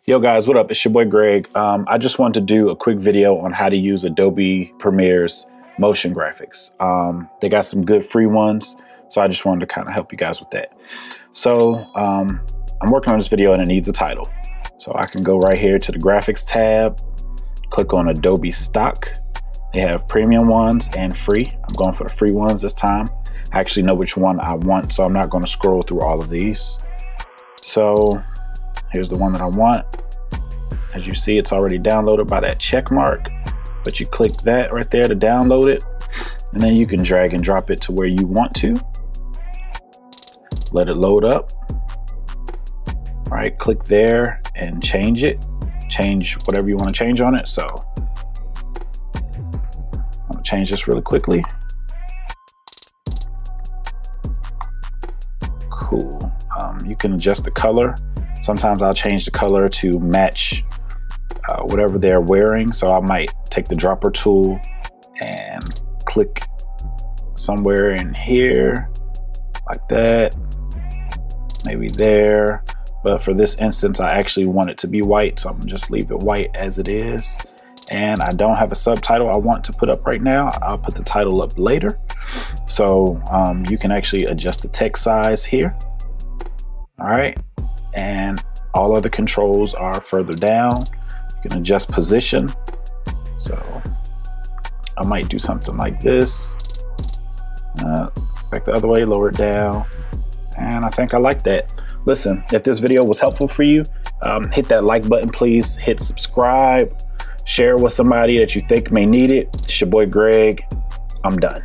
Yo guys, what up? It's your boy Greg. I just wanted to do a quick video on how to use Adobe Premiere's motion graphics. They got some good free ones, so I just wanted to kind of help you guys with that. So I'm working on this video and it needs a title. So I can go right here to the graphics tab, click on Adobe Stock. They have premium ones and free. I'm going for the free ones this time. I actually know which one I want, so I'm not going to scroll through all of these. So here's the one that I want. As you see, it's already downloaded by that check mark, but you click that right there to download it, and then you can drag and drop it to where you want to. Let it load up. All right, click there and change it. Change whatever you want to change on it. So I'm gonna change this really quickly. Cool. You can adjust the color. Sometimes I'll change the color to match whatever they're wearing. So I might take the dropper tool and click somewhere in here like that, maybe there. But for this instance, I actually want it to be white, so I'm gonna just leave it white as it is. And I don't have a subtitle I want to put up right now. I'll put the title up later. So you can actually adjust the text size here. All right, and all other controls are further down. You can adjust position. So I might do something like this. Back the other way, lower it down. And I think I like that. Listen, if this video was helpful for you, hit that like button, please. Hit subscribe. Share with somebody that you think may need it. It's your boy Greg. I'm done.